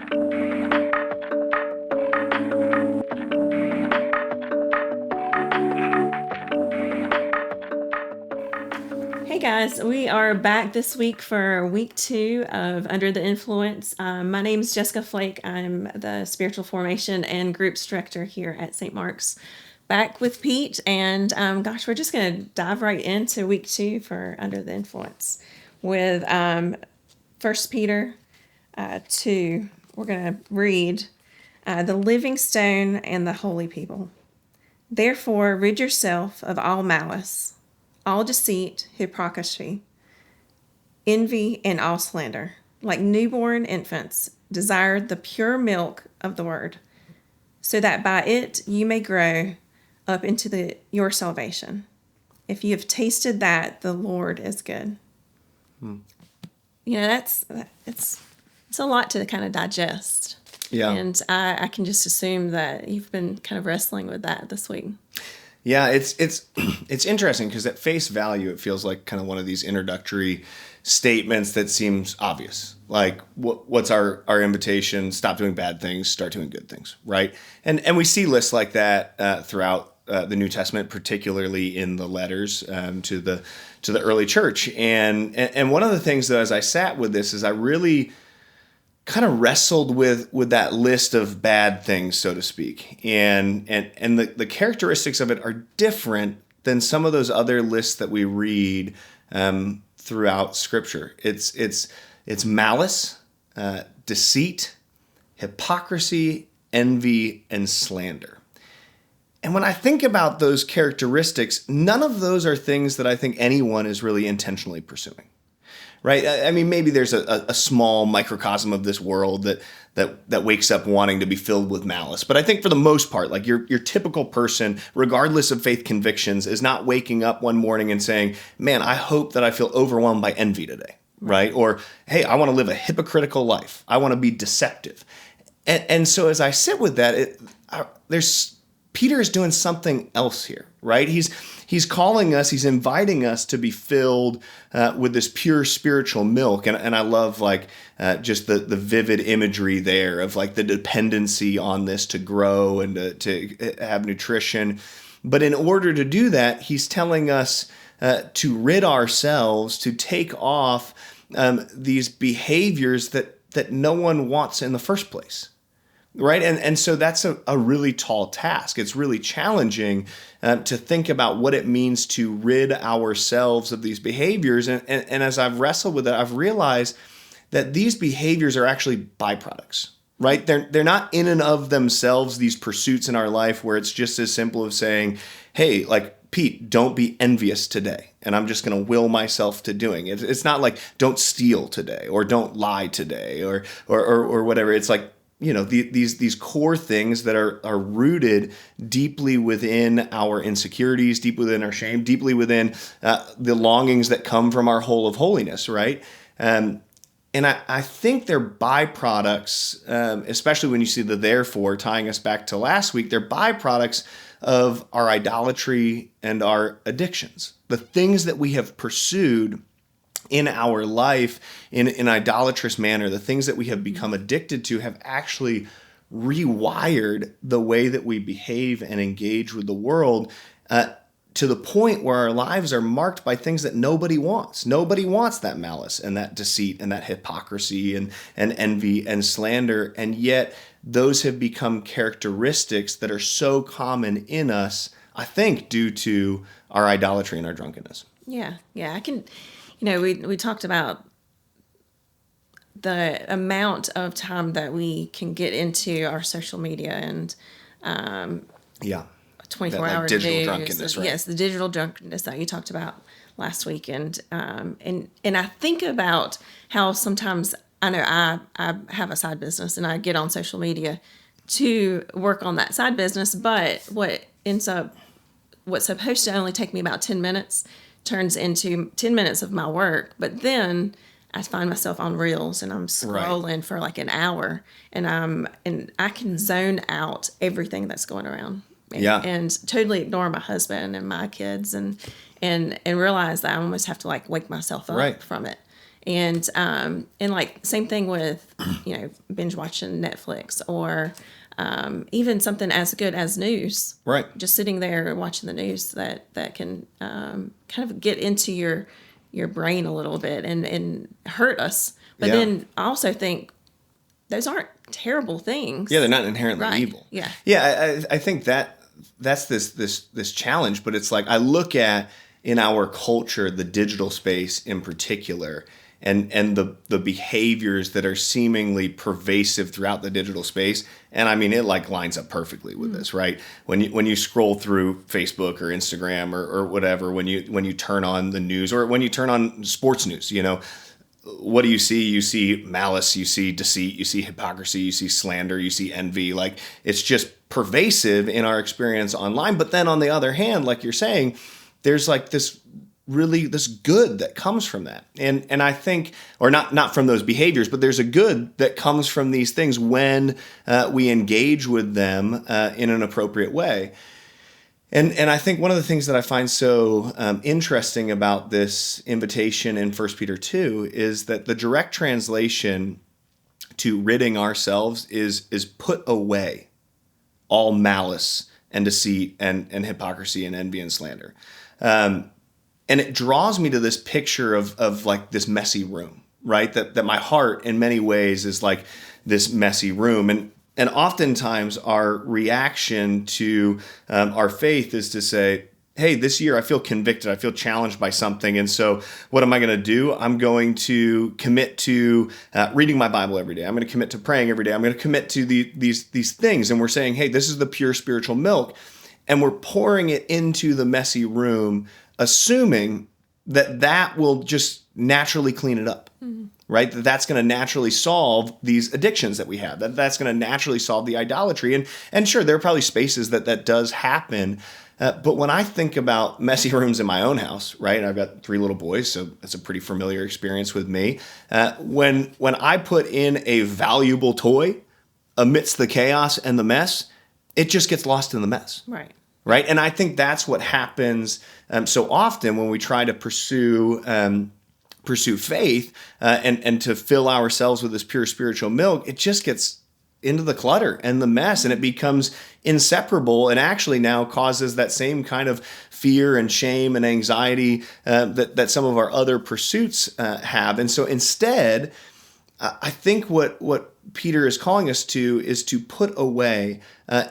Hey guys, we are back this week for week 2 of Under the Influence. My name is Jessica Flake. I'm the Spiritual Formation and Groups Director here at St. Mark's. Back with Pete, and we're just going to dive right into week 2 for Under the Influence with 1 Peter 2. We're going to read the living stone and the holy people. Therefore, rid yourself of all malice, all deceit, hypocrisy, envy, and all slander. Like newborn infants, desire the pure milk of the word, so that by it you may grow up into your salvation. If you have tasted that the Lord is good. You know, it's a lot to kind of digest. Yeah. And I can just assume that you've been kind of wrestling with that this week. Yeah, it's interesting because at face value, it feels like kind of one of these introductory statements that seems obvious. Like, what's our invitation? Stop doing bad things, start doing good things, right? And we see lists like that throughout the New Testament, particularly in the letters to the early church. And one of the things that as I sat with this is I really kind of wrestled with that list of bad things, so to speak. And the characteristics of it are different than some of those other lists that we read throughout Scripture. It's malice, deceit, hypocrisy, envy, and slander. And when I think about those characteristics, none of those are things that I think anyone is really intentionally pursuing. Right? I mean, maybe there's a small microcosm of this world that wakes up wanting to be filled with malice. But I think for the most part, like your typical person, regardless of faith convictions, is not waking up one morning and saying, man, I hope that I feel overwhelmed by envy today. Right? Or, hey, I want to live a hypocritical life. I want to be deceptive. And so as I sit with that, Peter is doing something else here, right? He's calling us, he's inviting us to be filled with this pure spiritual milk. And I love just the vivid imagery there of like the dependency on this to grow and to have nutrition. But in order to do that, he's telling us to rid ourselves, to take off these behaviors that no one wants in the first place. Right. And so that's a really tall task. It's really challenging to think about what it means to rid ourselves of these behaviors. And as I've wrestled with it, I've realized that these behaviors are actually byproducts. Right. They're not in and of themselves these pursuits in our life where it's just as simple as saying, hey, like, Pete, don't be envious today. And I'm just going to will myself to doing it. It's not like don't steal today or don't lie today or whatever. It's like, you know, these core things that are rooted deeply within our insecurities, deeply within our shame, deeply within the longings that come from our whole of holiness, right? And I think they're byproducts, especially when you see the therefore tying us back to last week, they're byproducts of our idolatry and our addictions. The things that we have pursued in our life in an idolatrous manner, the things that we have become addicted to have actually rewired the way that we behave and engage with the world to the point where our lives are marked by things that nobody wants. Nobody wants that malice and that deceit and that hypocrisy and envy and slander. And yet those have become characteristics that are so common in us, I think, due to our idolatry and our drunkenness. Yeah. I can... You know, we talked about the amount of time that we can get into our social media and 24-hour digital drunkenness, right? Yes, the digital drunkenness that you talked about last week, and I think about how sometimes I know I have a side business and I get on social media to work on that side business, but what's supposed to only take me about 10 minutes turns into 10 minutes of my work. But then I find myself on Reels and I'm scrolling for like an hour, and I can zone out everything that's going around. And totally ignore my husband and my kids and realize that I almost have to like wake myself up from it. And like same thing with binge watching Netflix or even something as good as news. Right. Just sitting there watching the news that can kind of get into your brain a little bit and hurt us. But Yeah. then I also think those aren't terrible things. Yeah, they're not inherently Right. evil. Yeah. Yeah, I think that's this challenge, but it's like I look at in our culture, the digital space in particular, and the behaviors that are seemingly pervasive throughout the digital space. And I mean, it like lines up perfectly with this, right? When you scroll through Facebook or Instagram or whatever, when you turn on the news or when you turn on sports news, what do you see? You see malice, you see deceit, you see hypocrisy, you see slander, you see envy. Like it's just pervasive in our experience online. But then on the other hand, like you're saying, there's like this good that comes from that. And I think, or not from those behaviors, but there's a good that comes from these things when we engage with them in an appropriate way. And I think one of the things that I find so interesting about this invitation in 1 Peter 2 is that the direct translation to ridding ourselves is put away all malice and deceit and hypocrisy and envy and slander. And it draws me to this picture of like this messy room, right? That my heart in many ways is like this messy room. And oftentimes our reaction to our faith is to say, hey, this year I feel convicted. I feel challenged by something. And so what am I going to do? I'm going to commit to reading my Bible every day. I'm going to commit to praying every day. I'm going to commit to these things. And we're saying, hey, this is the pure spiritual milk. And we're pouring it into the messy room, assuming that will just naturally clean it up. Mm-hmm. Right? That's going to naturally solve these addictions that we have. That's going to naturally solve the idolatry. And sure, there are probably spaces that does happen. But when I think about messy rooms in my own house, right? I've got 3 little boys, so that's a pretty familiar experience with me. When I put in a valuable toy amidst the chaos and the mess, it just gets lost in the mess. Right. Right? And I think that's what happens so often when we try to pursue faith and to fill ourselves with this pure spiritual milk. It just gets into the clutter and the mess, and it becomes inseparable, and actually now causes that same kind of fear and shame and anxiety that some of our other pursuits have. And so instead, I think what Peter is calling us to is to put away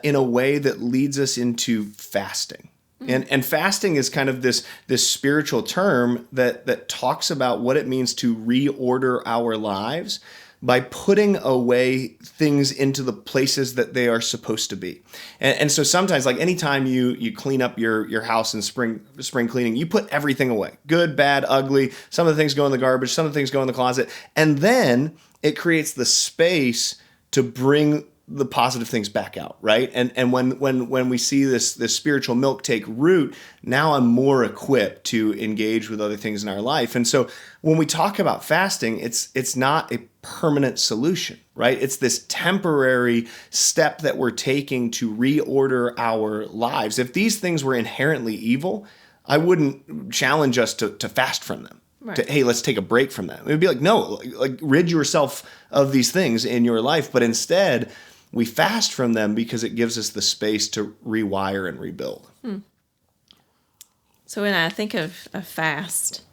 in a way that leads us into fasting. And fasting is kind of this spiritual term that talks about what it means to reorder our lives by putting away things into the places that they are supposed to be. And so sometimes, like anytime you clean up your house in spring cleaning, you put everything away. Good, bad, ugly. Some of the things go in the garbage, some of the things go in the closet. And then it creates the space to bring the positive things back out, right? And when we see this spiritual milk take root, now I'm more equipped to engage with other things in our life. And so when we talk about fasting, it's not a permanent solution, right? It's this temporary step that we're taking to reorder our lives. If these things were inherently evil, I wouldn't challenge us to fast from them. Right. Hey, let's take a break from them. It would be like, no, like rid yourself of these things in your life. But instead, we fast from them because it gives us the space to rewire and rebuild. So when I think of a fast,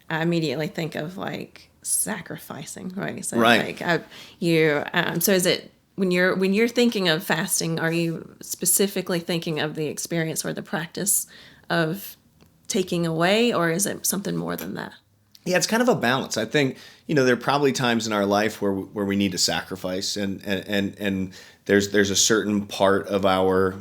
I immediately think of like sacrificing, right? So right. So is it when you're thinking of fasting, are you specifically thinking of the experience or the practice of taking away, or is it something more than that? Yeah, it's kind of a balance. I think, there are probably times in our life where we need to sacrifice, and there's a certain part of our,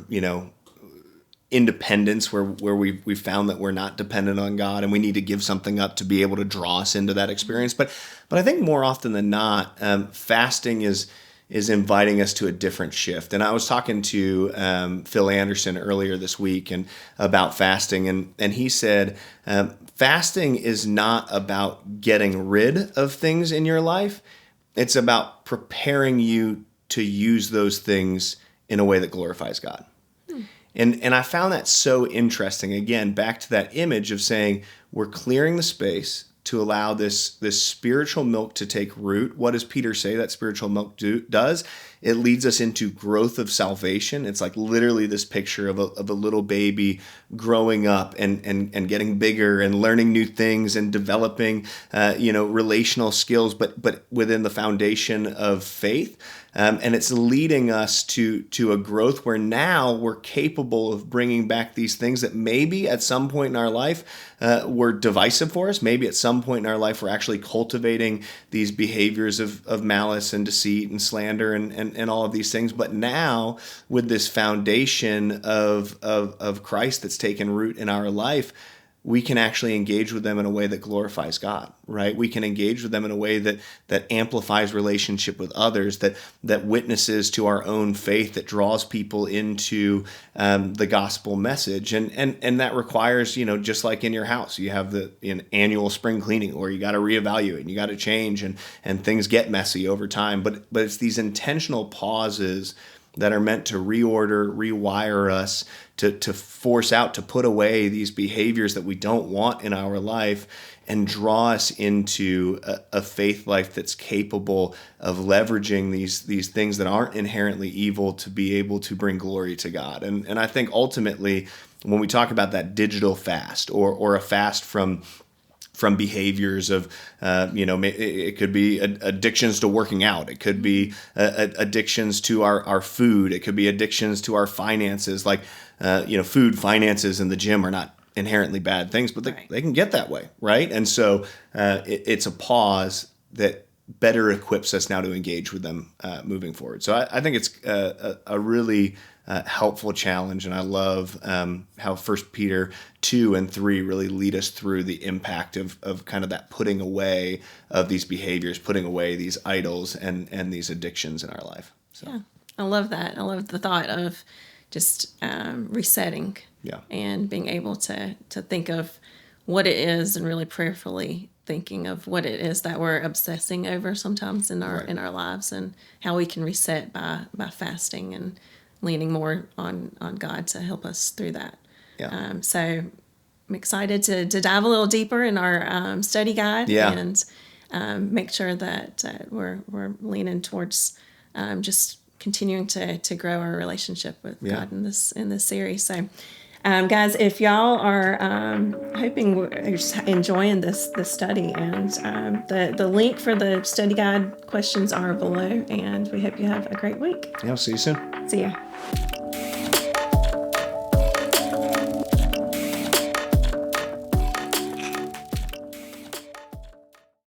independence where we've found that we're not dependent on God, and we need to give something up to be able to draw us into that experience. But I think more often than not, fasting is inviting us to a different shift. And I was talking to Phil Anderson earlier this week and about fasting, and he said, fasting is not about getting rid of things in your life. It's about preparing you to use those things in a way that glorifies God. And I found that so interesting. Again, back to that image of saying we're clearing the space to allow this spiritual milk to take root. What does Peter say that spiritual milk does? It leads us into growth of salvation. It's like literally this picture of a little baby growing up and getting bigger and learning new things and developing relational skills, but within the foundation of faith. And it's leading us to a growth where now we're capable of bringing back these things that maybe at some point in our life were divisive for us. Maybe at some point in our life we're actually cultivating these behaviors of malice and deceit and slander and all of these things. But now with this foundation of Christ that's taken root in our life, we can actually engage with them in a way that glorifies God, right? We can engage with them in a way that amplifies relationship with others, that witnesses to our own faith, that draws people into the gospel message. And that requires, just like in your house, you have an annual spring cleaning where you got to reevaluate and you got to change and things get messy over time. But it's these intentional pauses that are meant to reorder, rewire us, to force out, to put away these behaviors that we don't want in our life and draw us into a faith life that's capable of leveraging these things that aren't inherently evil to be able to bring glory to God. And I think ultimately, when we talk about that digital fast or a fast from behaviors of, it could be addictions to working out. It could be addictions to our food. It could be addictions to our finances. Like, food, finances, and the gym are not inherently bad things, but they can get that way, right? And so it's a pause that better equips us now to engage with them moving forward. So I think it's a really helpful challenge, and I love how 1 Peter 2 and 3 really lead us through the impact of kind of that putting away of these behaviors, putting away these idols and these addictions in our life. So. Yeah, I love that. I love the thought of just resetting and being able to think of what it is and really prayerfully thinking of what it is that we're obsessing over sometimes in our lives, and how we can reset by fasting and leaning more on God to help us through that. Yeah. So I'm excited to dive a little deeper in our study guide and make sure that we're leaning towards just continuing to grow our relationship with God in this series. So, guys, if y'all are hoping you're just enjoying this study, and the link for the study guide questions are below, and we hope you have a great week. Yeah, see you soon. See ya.